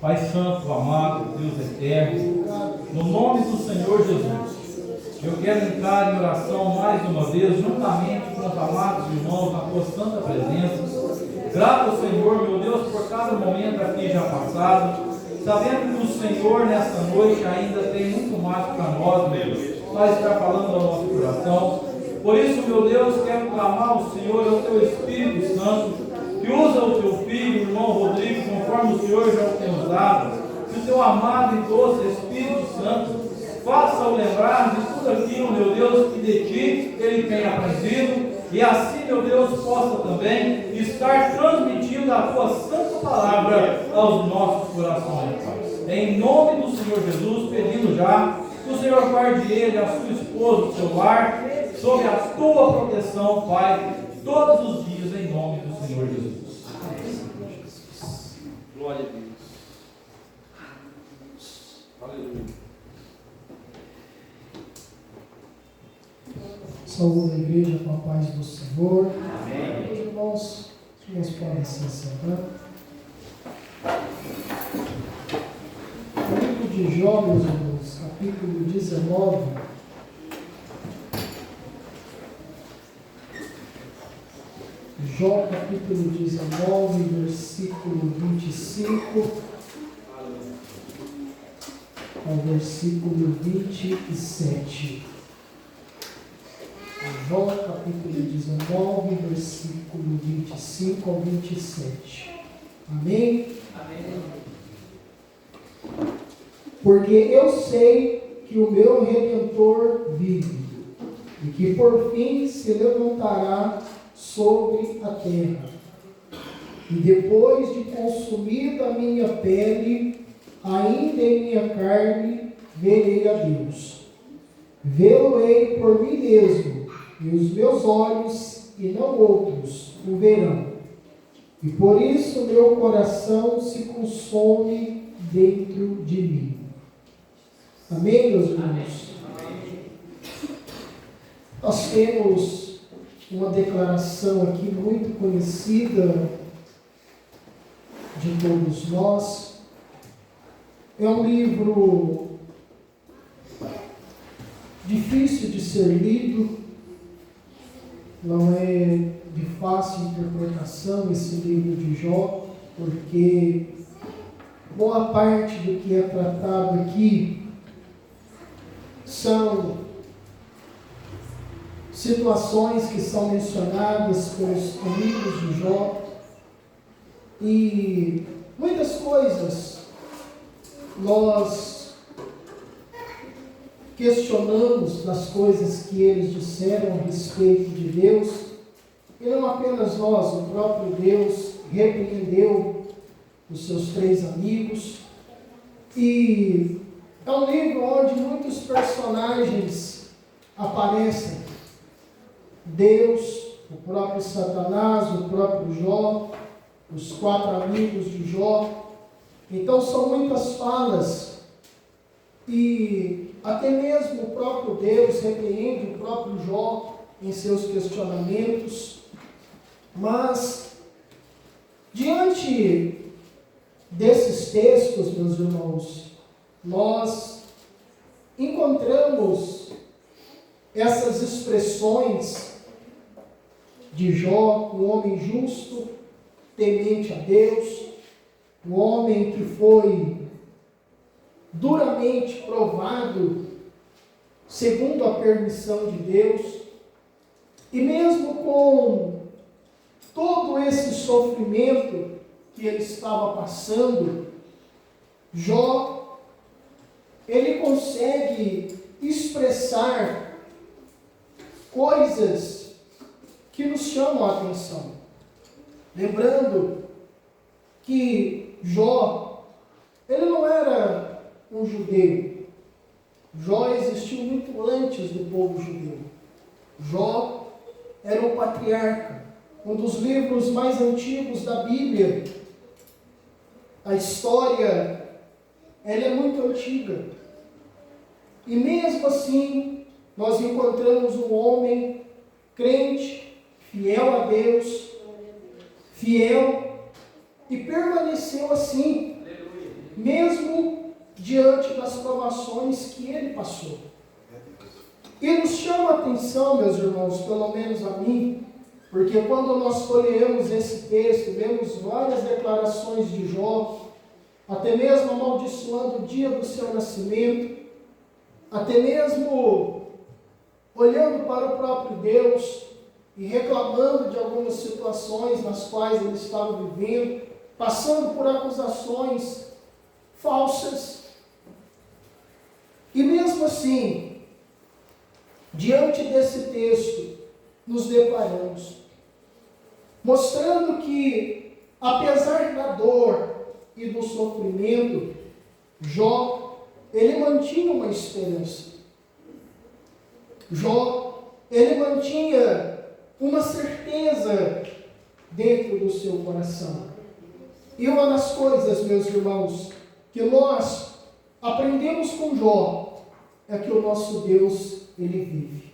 Pai Santo, amado, Deus eterno, no nome do Senhor Jesus, eu quero entrar em oração mais uma vez, juntamente com os amados irmãos, na tua santa presença. Grato ao Senhor, meu Deus, por cada momento aqui já passado, sabendo que o Senhor, nessa noite, ainda tem muito mais para nós, meu Deus, vai estar falando ao nosso coração. Por isso, meu Deus, quero clamar ao Senhor, ao teu Espírito Santo, que usa o teu filho, o irmão Rodrigo, conforme o Senhor já o tem usado, que o teu amado e doce Espírito Santo faça-o lembrar de tudo aquilo, meu Deus, que de ti ele tem aprendido, e assim, meu Deus, possa também estar transmitindo a tua santa palavra aos nossos corações, Pai. Em nome do Senhor Jesus, pedindo já que o Senhor guarde ele, a sua esposa, o seu lar, sob a tua proteção, Pai, todos os dias, em nome do Senhor Jesus. Glória a Deus. Aleluia. Saúde a igreja com a paz do Senhor. Amém. Meus irmãos, os irmãos podem se sentar. O livro de Jó, meus irmãos, capítulo 19. Jó, capítulo 19, versículo 25 ao versículo 27. Jó, capítulo 19, versículo 25 ao 27. Amém? Amém. Porque eu sei que o meu Redentor vive, e que por fim se levantará sobre a terra. E depois de consumida a minha pele, ainda em minha carne, verei a Deus. Vê-lo-ei por mim mesmo, e os meus olhos, e não outros, o verão. E por isso meu coração se consome dentro de mim. Amém, meus irmãos? Nós temos uma declaração aqui muito conhecida de todos nós. É um livro difícil de ser lido, não é de fácil interpretação esse livro de Jó, porque boa parte do que é tratado aqui são situações que são mencionadas pelos amigos de Jó, e muitas coisas nós questionamos das coisas que eles disseram a respeito de Deus, e não apenas nós, o próprio Deus repreendeu os seus 3 amigos, e é um livro onde muitos personagens aparecem. Deus, o próprio Satanás, o próprio Jó, os 4 amigos de Jó. Então são muitas falas, e até mesmo o próprio Deus repreende o próprio Jó em seus questionamentos. Mas, diante desses textos, meus irmãos, nós encontramos essas expressões de Jó, um homem justo, temente a Deus, um homem que foi duramente provado segundo a permissão de Deus, e mesmo com todo esse sofrimento que ele estava passando, Jó, ele consegue expressar coisas que nos chamam a atenção. Lembrando que Jó, ele não era um judeu. Jó existiu muito antes do povo judeu. Jó era um patriarca, um dos livros mais antigos da Bíblia. A história, ela é muito antiga. E mesmo assim, nós encontramos um homem crente, fiel a Deus, fiel, e permaneceu assim. mesmo diante das provações que ele passou. E nos chama a atenção, meus irmãos, pelo menos a mim, porque quando nós folheamos esse texto, vemos várias declarações de Jó, até mesmo amaldiçoando o dia do seu nascimento, até mesmo olhando para o próprio Deus e reclamando de algumas situações nas quais ele estava vivendo, passando por acusações falsas. E mesmo assim, diante desse texto, nos deparamos, mostrando que, apesar da dor e do sofrimento, Jó, ele mantinha uma esperança. Jó, ele mantinha uma certeza dentro do seu coração. E uma das coisas, meus irmãos, que nós aprendemos com Jó, é que o nosso Deus, ele vive.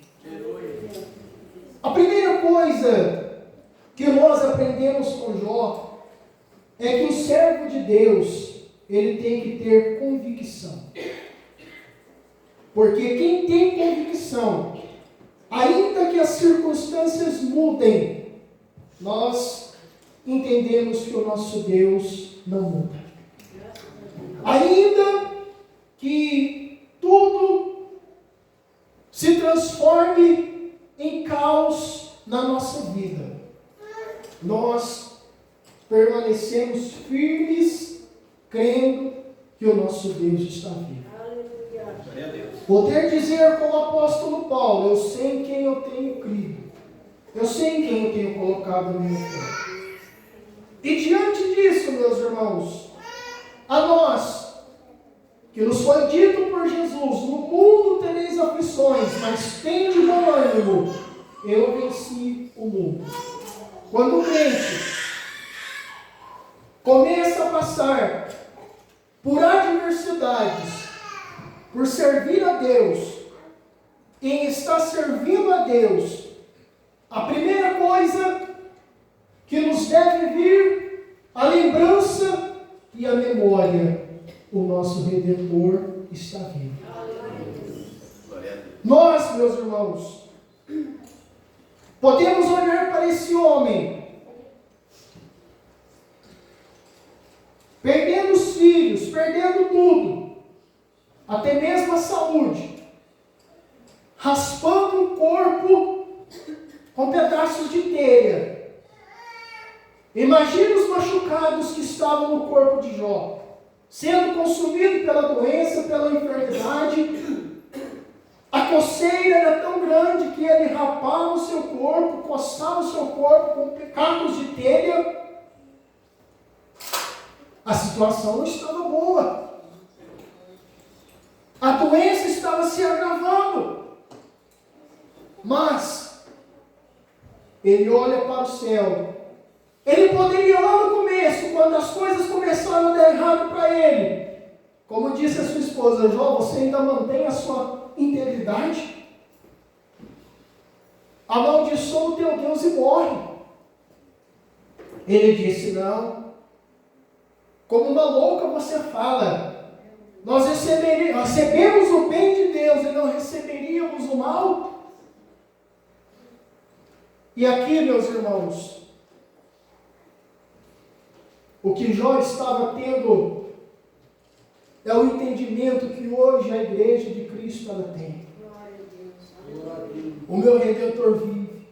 A primeira coisa que nós aprendemos com Jó é que o servo de Deus, ele tem que ter convicção. Porque quem tem convicção, ainda que as circunstâncias mudem, nós entendemos que o nosso Deus não muda. Ainda que tudo se transforme em caos na nossa vida, nós permanecemos firmes, crendo que o nosso Deus está vivo. Poder dizer como o apóstolo Paulo: eu sei em quem eu tenho crido, eu sei em quem eu tenho colocado a minha fé. E diante disso, meus irmãos, a nós, que nos foi dito por Jesus: no mundo tereis aflições, mas tende bom ânimo, eu venci o mundo. Quando o crente começa a passar por adversidades, por servir a Deus, e estar servindo a Deus, a primeira coisa que nos deve vir a lembrança e a memória: o nosso Redentor está vivo. Nós, meus irmãos, podemos olhar para esse homem, perdendo os filhos, perdendo tudo, até mesmo a saúde, raspando o corpo com pedaços de telha. Imagine os machucados que estavam no corpo de Jó, sendo consumido pela doença, pela enfermidade. A coceira era tão grande que ele rapava o seu corpo, coçava o seu corpo com cacos de telha. A situação não estava boa. A doença estava se agravando. Mas ele olha para o céu. Ele poderia lá no começo, quando as coisas começaram a dar errado para ele, como disse a sua esposa: Jó, você ainda mantém a sua integridade? Amaldiçoa o teu Deus e morre. Ele disse: não. Como uma louca você fala. Nós recebemos o bem de Deus e não receberíamos o mal? E aqui, meus irmãos, o que Jó estava tendo é o entendimento que hoje a igreja de Cristo ela tem. O meu Redentor vive.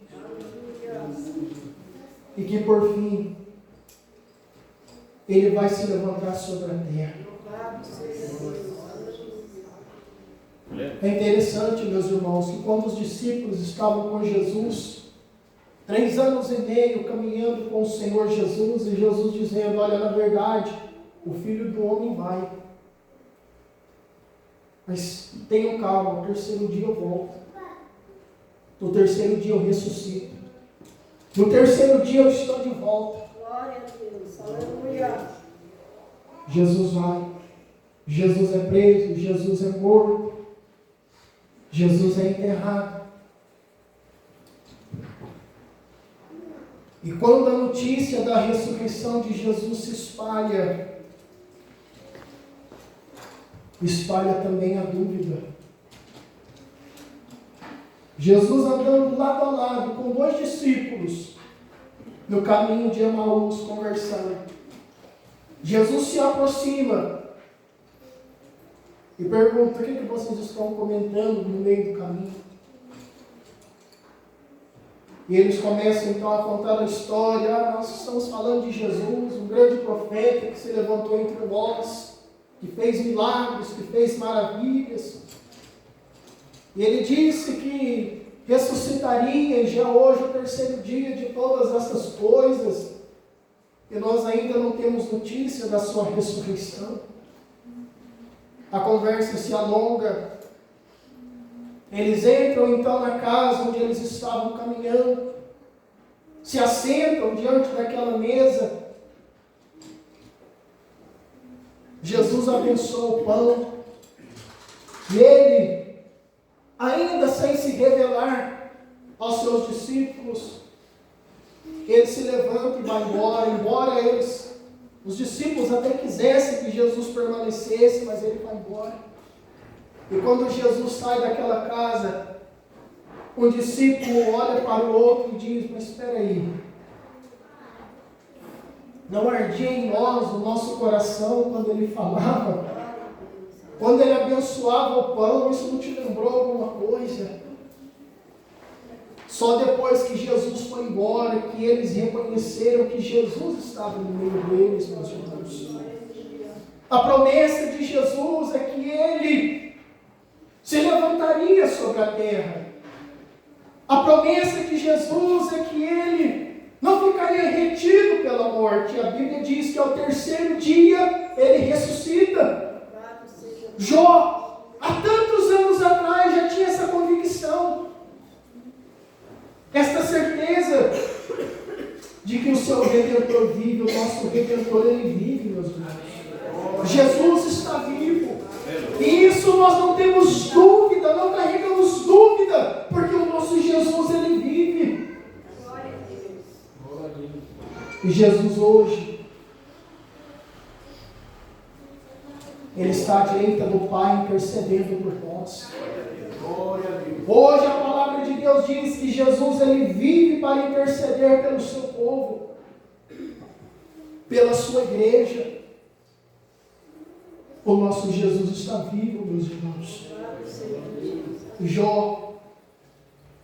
E que por fim ele vai se levantar sobre a terra. É interessante, meus irmãos, que quando os discípulos estavam com Jesus, 3 anos e meio caminhando com o Senhor Jesus, e Jesus dizendo: olha, na verdade, o Filho do Homem vai, mas tenham calma, no terceiro dia eu volto, no terceiro dia eu ressuscito, no terceiro dia eu estou de volta. Glória a Deus, aleluia. Jesus vai, Jesus é preso, Jesus é morto, Jesus é enterrado. E quando a notícia da ressurreição de Jesus se espalha, espalha também a dúvida. Jesus andando lado a lado com 2 discípulos no caminho de Emaús, conversando. Jesus se aproxima e pergunta: o que vocês estão comentando no meio do caminho? E eles começam então a contar a história. Nós estamos falando de Jesus, um grande profeta que se levantou entre nós, que fez milagres, que fez maravilhas. E ele disse que ressuscitaria, e já hoje é o 3º dia de todas essas coisas, e nós ainda não temos notícia da sua ressurreição. A conversa se alonga. Eles entram então na casa onde eles estavam caminhando, se assentam diante daquela mesa. Jesus abençoa o pão, e ele, ainda sem se revelar aos seus discípulos, ele se levanta e vai embora. Embora os discípulos até quisessem que Jesus permanecesse, mas ele vai embora. E quando Jesus sai daquela casa, um discípulo olha para o outro e diz: mas espera aí, não ardia em nós o nosso coração quando ele falava, quando ele abençoava o pão? Isso não te lembrou alguma coisa? Só depois que Jesus foi embora, que eles reconheceram que Jesus estava no meio deles, meus irmãos. A promessa de Jesus é que ele se levantaria sobre a terra. A promessa de Jesus é que ele não ficaria retido pela morte. A Bíblia diz que ao 3º dia ele ressuscita. Jó, há tantos anos atrás, já tinha essa convicção, esta certeza de que o seu Redentor vive. O nosso Redentor, ele vive, meus irmãos. Jesus está vivo. E isso nós não temos dúvida, não carregamos dúvida, porque o nosso Jesus, ele vive. E Jesus hoje, ele está à direita do Pai intercedendo por nós. Hoje a palavra de Deus diz que Jesus, ele vive para interceder pelo seu povo, pela sua igreja. O nosso Jesus está vivo, meus irmãos. Jó,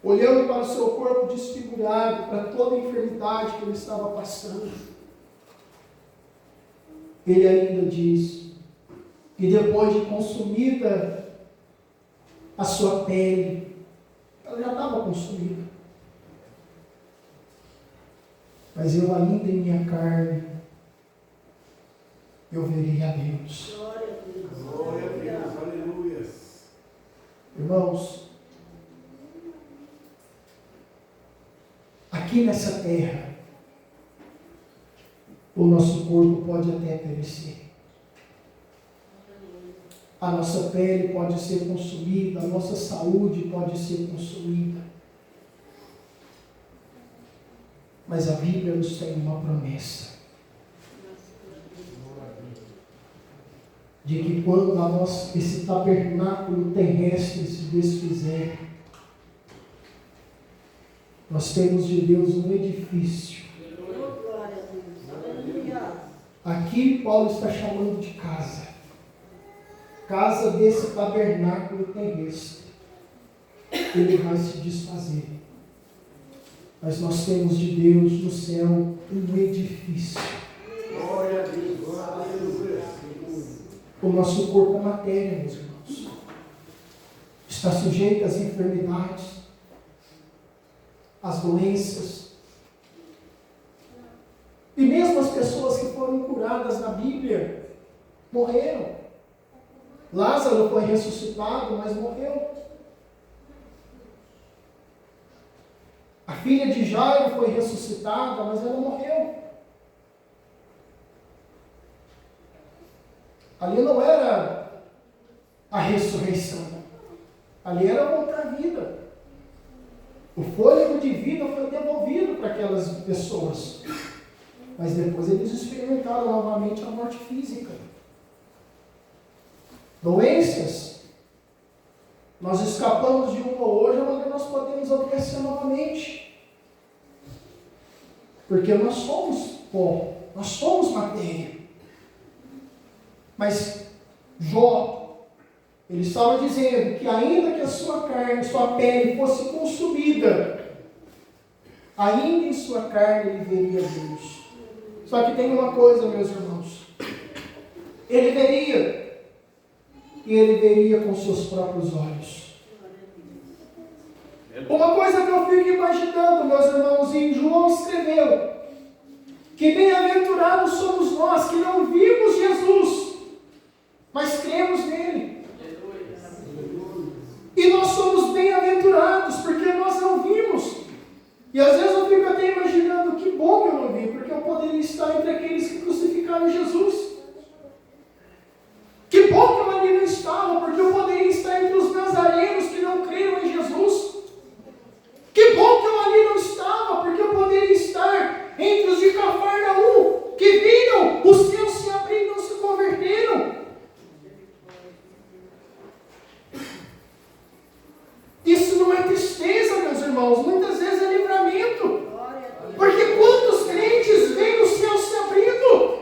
olhando para o seu corpo desfigurado, para toda a enfermidade que ele estava passando, ele ainda diz que depois de consumida a sua pele, ela já estava consumida, mas eu ainda em minha carne, eu verei a Deus. Glória a Deus, aleluia. Irmãos, aqui nessa terra, o nosso corpo pode até perecer. A nossa pele pode ser consumida, a nossa saúde pode ser consumida. Mas a Bíblia nos tem uma promessa de que quando esse tabernáculo terrestre se desfizer, nós temos de Deus um edifício. Aqui Paulo está chamando de casa. Casa desse tabernáculo terrestre. Ele vai se desfazer. Mas nós temos de Deus no céu um edifício. Glória a Deus, aleluia. O nosso corpo é matéria, meus irmãos. Está sujeito às enfermidades, às doenças. E mesmo as pessoas que foram curadas na Bíblia morreram. Lázaro foi ressuscitado, mas morreu. A filha de Jairo foi ressuscitada, mas ela morreu. Ali não era a ressurreição. Ali era voltar à vida. O fôlego de vida foi devolvido para aquelas pessoas. Mas depois eles experimentaram novamente a morte física. doenças. Nós escapamos de uma hoje, amanhã nós podemos adoecer novamente. Porque nós somos pó, nós somos matéria. Mas Jó, ele estava dizendo que ainda que a sua carne, sua pele fosse consumida, ainda em sua carne ele veria Deus. Só que tem uma coisa, meus irmãos. Ele veria, e ele veria com seus próprios olhos. Uma coisa que eu fico imaginando, meus irmãos, e João escreveu, que bem-aventurados somos nós que não vimos Jesus, mas cremos nele. E nós somos bem-aventurados porque nós não vimos. E às vezes eu fico até imaginando, que bom que eu não vi, porque eu poderia estar entre aqueles que crucificaram Jesus. Que bom que eu ali não estava, porque eu poderia estar entre os nazarenos que não creram em Jesus. Que bom que eu ali não estava, porque eu poderia estar entre os de Cafarnaum, que viram os céus se abrir e não se converteram. Isso não é tristeza, meus irmãos, muitas vezes é livramento. Porque quantos crentes veem o céu se abrindo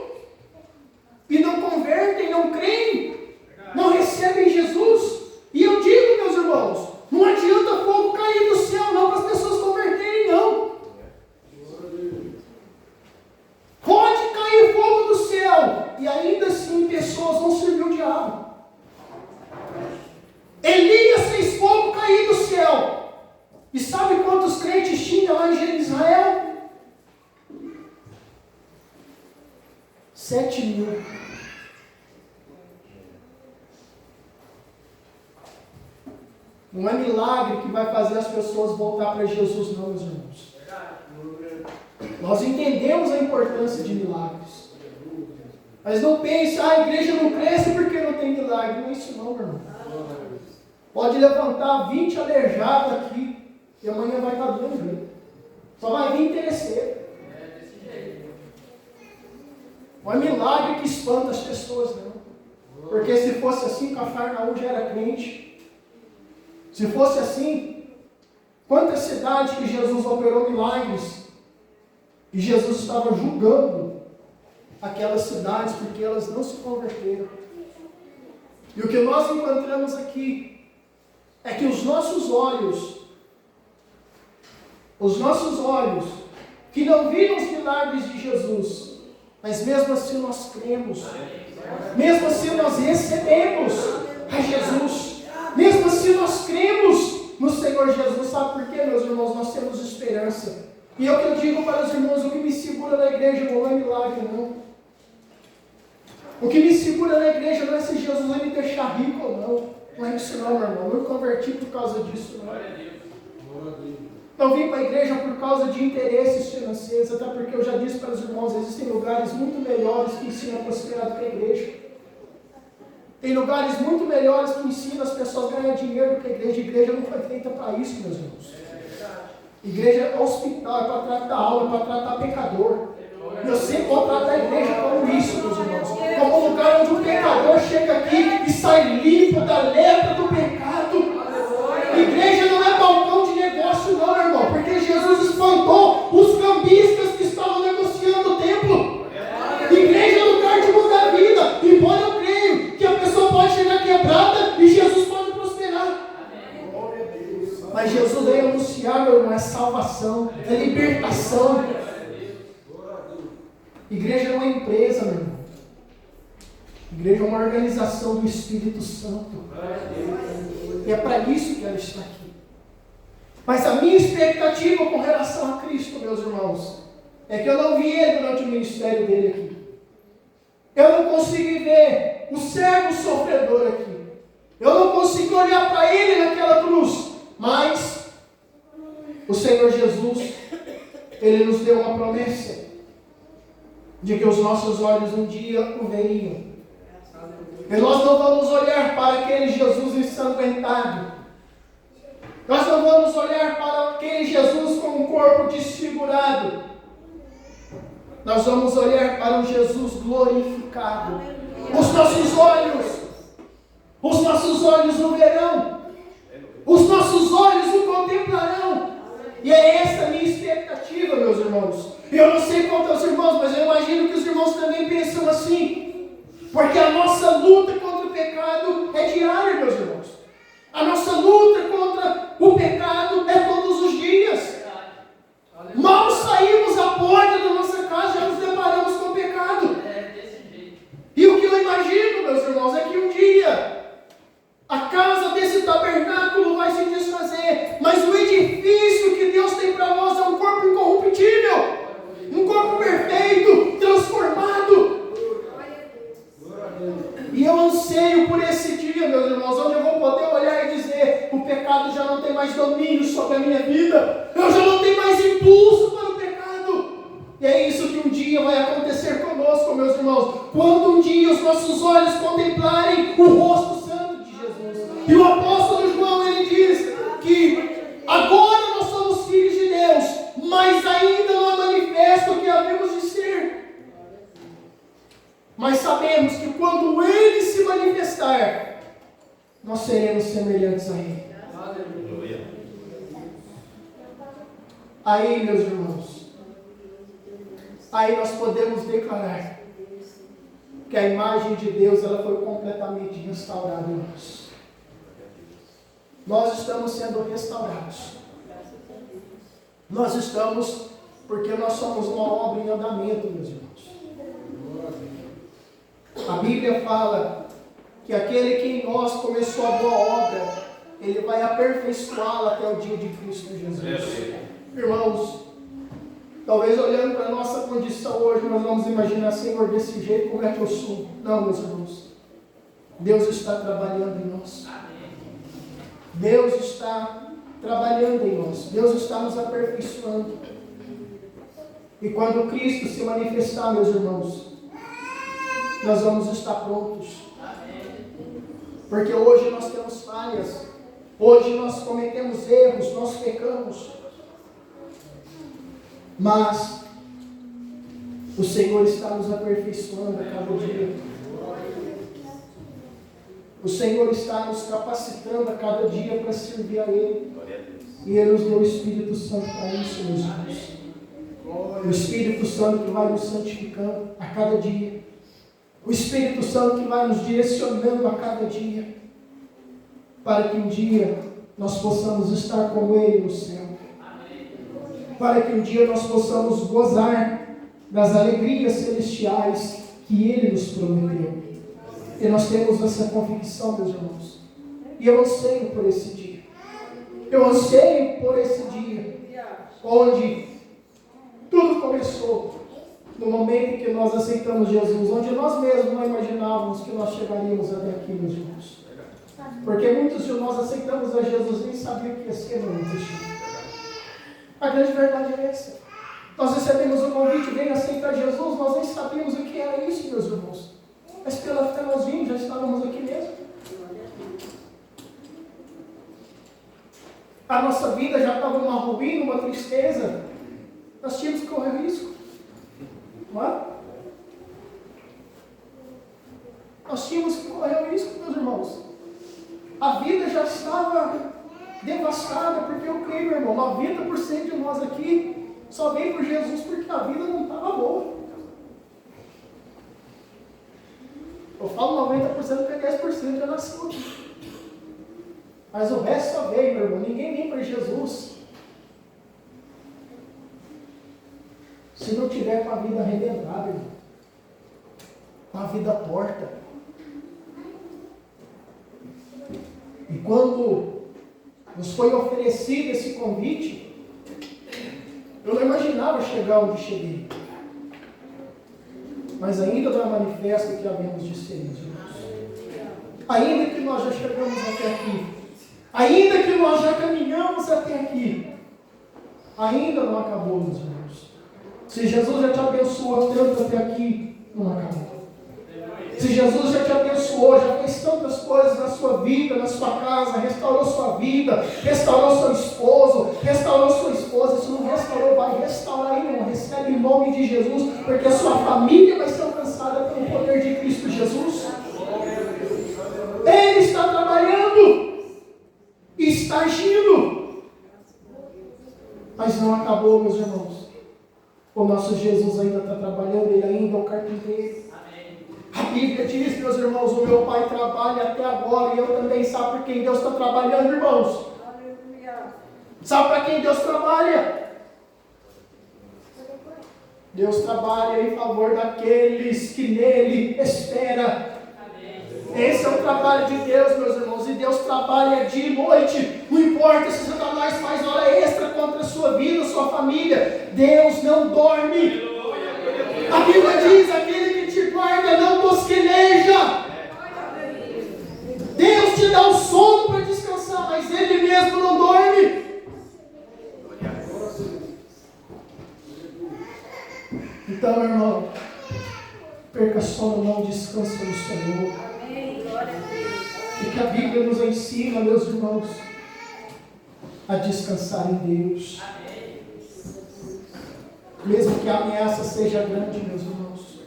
e não convertem, não creem, não recebem Jesus? E eu digo, meus irmãos, não adianta fogo cair do céu não para as pessoas converterem, não. Pode cair fogo do céu e ainda assim pessoas vão servir o diabo. Elias fez fogo cair do céu. E sabe quantos crentes tinha lá em Israel? 7.000. Não é milagre que vai fazer as pessoas voltar para Jesus, não, meus irmãos. Nós entendemos a importância de milagres. Mas não pense, a igreja não cresce porque não tem milagre. Não é isso não, meu irmão. Pode levantar 20 aleijados aqui e amanhã vai estar doendo bem. Só vai vir interesseiro. Não é milagre que espanta as pessoas, não. Porque se fosse assim, Cafarnaum já era crente. Se fosse assim, quantas cidades que Jesus operou milagres e Jesus estava julgando aquelas cidades porque elas não se converteram. E o que nós encontramos aqui é que os nossos olhos, que não viram os milagres de Jesus, mas mesmo assim nós cremos, mesmo assim nós recebemos a Jesus, mesmo assim nós cremos no Senhor Jesus. Sabe por quê, meus irmãos? Nós temos esperança. E é o que eu digo para os irmãos, o que me segura na igreja não é milagre, não. O que me segura na igreja não é se Jesus vai me deixar rico ou não. Não é isso não, meu irmão. Eu não me converti por causa disso, não. Não vim para a igreja por causa de interesses financeiros, até porque eu já disse para os irmãos, existem lugares muito melhores que ensinam a prosperar do que a igreja. Tem lugares muito melhores que ensinam as pessoas a ganhar dinheiro do que a igreja. A igreja não foi feita para isso, meus irmãos. Igreja é hospital, é para tratar alma, é para tratar pecador. E eu sempre vou tratar a igreja como isso, meus irmãos. Como um lugar onde o pecador chega aqui e sai limpo da lepra do pecado. Igreja não é balcão de negócio não, irmão. Porque Jesus espantou os cambistas que estavam negociando o templo. Igreja é lugar de mudar a vida. Embora eu creio que a pessoa pode chegar quebrada e Jesus pode prosperar. Mas Jesus veio anunciar, meu irmão, é salvação, é libertação. Igreja não é empresa, meu irmão. Igreja é uma organização do Espírito Santo. E é para isso que ela está aqui. Mas a minha expectativa com relação a Cristo, meus irmãos, é que eu não vi Ele durante o ministério dele aqui. Eu não consegui ver o servo sofredor aqui. Eu não consegui olhar para Ele naquela cruz. Mas o Senhor Jesus, Ele nos deu uma promessa de que os nossos olhos um dia o veriam. E nós não vamos olhar para aquele Jesus ensanguentado. Nós não vamos olhar para aquele Jesus com um corpo desfigurado. Nós vamos olhar para um Jesus glorificado. Os nossos olhos Os nossos olhos o verão. Os nossos olhos o contemplarão. E é essa a minha expectativa, meus irmãos. Eu não sei quanto aos irmãos, mas eu imagino que os irmãos também pensam assim. Porque a nossa luta contra o pecado é diária, meus irmãos. A nossa luta contra o pecado é todos os dias. Mal saímos à porta da nossa casa, já nos deparamos com o pecado. E o que eu imagino, meus irmãos, é que um dia a casa desse tabernáculo vai se desfazer, mas o edifício que Deus tem para nós é um corpo incorruptível, um corpo perfeito, transformado. E eu anseio por esse dia, meus irmãos, onde eu vou poder olhar e dizer: o pecado já não tem mais domínio sobre a minha vida, eu já não tenho mais impulso para o pecado. E é isso que um dia vai acontecer conosco, meus irmãos, quando um dia os nossos olhos contemplarem o rosto santo de Jesus. E o apóstolo João, ele diz que agora nós somos filhos de Deus, mas ainda não é manifesto o que havemos de ser. Mas sabemos que quando Ele se manifestar, nós seremos semelhantes a Ele. Aleluia. Aí, meus irmãos, aí nós podemos declarar que a imagem de Deus ela foi completamente restaurada em nós. Nós estamos sendo restaurados. Nós estamos, porque nós somos uma obra em andamento, meus irmãos. A Bíblia fala que aquele que em nós começou a boa obra, ele vai aperfeiçoá-la até o dia de Cristo Jesus. Irmãos, talvez olhando para a nossa condição hoje, nós vamos imaginar: Senhor, desse jeito como é que eu sou? Não, meus irmãos. Deus está trabalhando em nós. Deus está trabalhando em nós. Deus está nos aperfeiçoando. E quando Cristo se manifestar, meus irmãos, nós vamos estar prontos. Porque hoje nós temos falhas. Hoje nós cometemos erros, nós pecamos. Mas o Senhor está nos aperfeiçoando a cada dia. O Senhor está nos capacitando a cada dia para servir a Ele. E Ele nos deu o Espírito Santo para isso, meus irmãos. O Espírito Santo que vai nos santificando a cada dia. O Espírito Santo que vai nos direcionando a cada dia. Para que um dia nós possamos estar com Ele no céu. Para que um dia nós possamos gozar das alegrias celestiais que Ele nos prometeu. E nós temos essa convicção, meus irmãos. E eu anseio por esse dia. Eu anseio por esse dia, onde tudo começou, no momento em que nós aceitamos Jesus, onde nós mesmos não imaginávamos que nós chegaríamos até aqui, meus irmãos. Porque muitos de nós aceitamos a Jesus e nem sabiam que ia ser, não existia. A grande verdade é essa. Nós recebemos o convite, vem aceitar Jesus, nós nem sabíamos o que era isso, meus irmãos. Mas pela fé nós vimos, já estávamos aqui mesmo. A nossa vida já estava numa ruína, uma tristeza. Nós tínhamos que correr risco. Não é? Nós tínhamos que correr o risco, meus irmãos. A vida já estava devastada, porque eu creio, meu irmão, 90% de nós aqui só veio por Jesus porque a vida não estava boa. Eu falo 90% porque 10% já nasceu aqui. Mas o resto só veio, meu irmão. Ninguém vem para Jesus se não tiver com a vida arrebentada, irmão. Com a vida torta. E quando nos foi oferecido esse convite, eu não imaginava chegar onde cheguei. Mas ainda não é manifesto que havemos de ser, meus irmãos. Ainda que nós já chegamos até aqui, ainda que nós já caminhamos até aqui, ainda não acabou, meus irmãos. Se Jesus já te abençoou tanto até aqui, não acabou. Se Jesus já te abençoou, já fez tantas coisas na sua vida, na sua casa, restaurou sua vida, restaurou seu esposo, restaurou sua esposa, se não restaurou, vai restaurar, irmão. Recebe em nome de Jesus, porque a sua família vai ser alcançada pelo poder de Cristo Jesus. Ele está acabou, meus irmãos. O nosso Jesus ainda está trabalhando, Ele ainda é o carpinteiro. A Bíblia diz, meus irmãos, o meu Pai trabalha até agora, e eu também. Sabe por quem Deus está trabalhando, irmãos? Aleluia. Sabe para quem Deus trabalha? Deus trabalha em favor daqueles que nele esperam. Esse é o trabalho de Deus, meus irmãos. E Deus trabalha dia e noite. Não importa se Satanás faz hora extra contra a sua vida, a sua família. Deus não dorme. A Bíblia diz, aquele que te guarda não tosqueneja. Deus te dá o sono para descansar, mas Ele mesmo não dorme. Então, meu irmão, perca sono, não, descansa no Senhor. Amém. Glória a Deus. E que a Bíblia nos ensina, meus irmãos, a descansar em Deus. Mesmo que a ameaça seja grande, meus irmãos.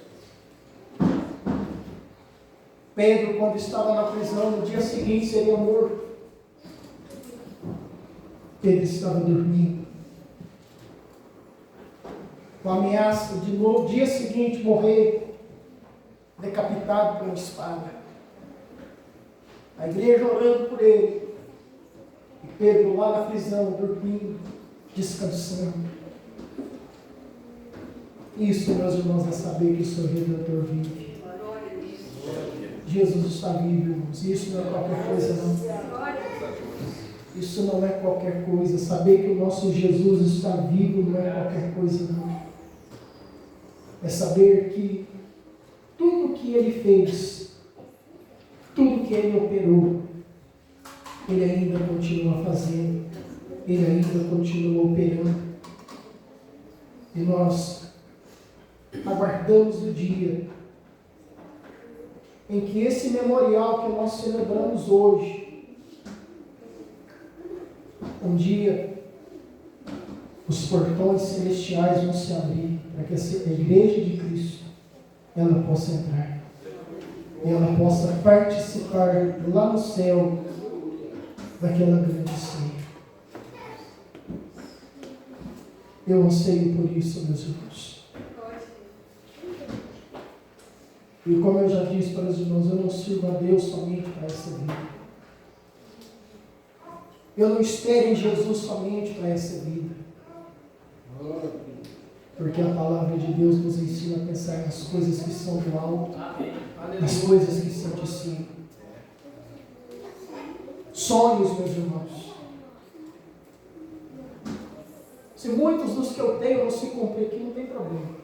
Pedro, quando estava na prisão, no dia seguinte seria morto. Pedro estava dormindo. Com a ameaça de no dia seguinte morrer, decapitado por uma espada. A igreja orando por ele. E Pedro lá na prisão, dormindo, descansando. Isso, meus irmãos, é saber que o seu Redentor vive. Jesus está vivo, irmãos. Isso não é qualquer coisa, não. Isso não é qualquer coisa. Saber que o nosso Jesus está vivo não é qualquer coisa, não. É saber que tudo que Ele fez, tudo que Ele operou, Ele ainda continua fazendo, Ele ainda continua operando. E nós aguardamos o dia em que esse memorial que nós celebramos hoje, um dia os portões celestiais vão se abrir para que a igreja de Cristo ela possa entrar e ela possa participar lá no céu daquela grande ceia. Eu anseio por isso, meus irmãos. E como eu já disse para os irmãos, eu não sirvo a Deus somente para essa vida. Eu não espero em Jesus somente para essa vida. Porque a palavra de Deus nos ensina a pensar nas coisas que são do alto, nas coisas que são de cima. Sonhos, meus irmãos. Se muitos dos que eu tenho não se cumprir aqui, não tem problema.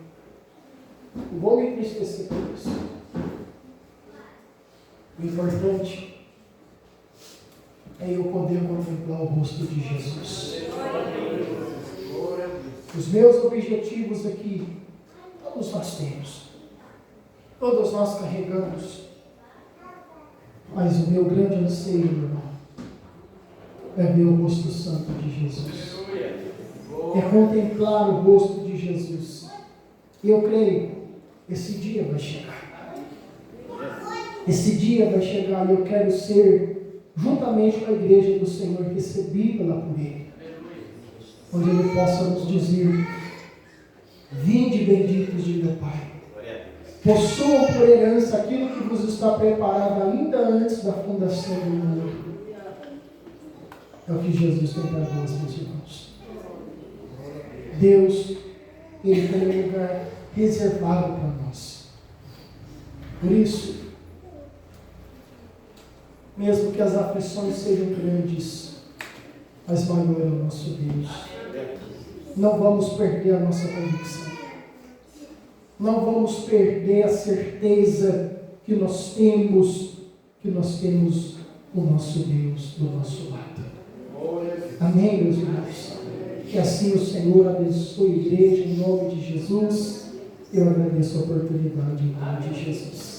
Não vou me entristecer por isso. O importante é eu poder contemplar o rosto de Jesus. Os meus objetivos aqui, todos nós temos. Todos nós carregamos. Mas o meu grande anseio, meu irmão, é ver o rosto santo de Jesus. É contemplar o rosto de Jesus. E eu creio, esse dia vai chegar. Esse dia vai chegar e eu quero ser, juntamente com a igreja do Senhor, recebida lá por Ele. Onde Ele possa nos dizer: vinde benditos de meu Pai, possuam por herança aquilo que vos está preparado ainda antes da fundação do mundo. É o que Jesus tem para nós, meus irmãos. Deus, Ele tem um lugar reservado para nós. Por isso, mesmo que as aflições sejam grandes, mas maior é o nosso Deus. Não vamos perder a nossa convicção. Não vamos perder a certeza que nós temos o nosso Deus do nosso lado. Amém, meus irmãos? Que assim o Senhor abençoe a igreja em nome de Jesus. Eu agradeço a oportunidade em nome de Jesus.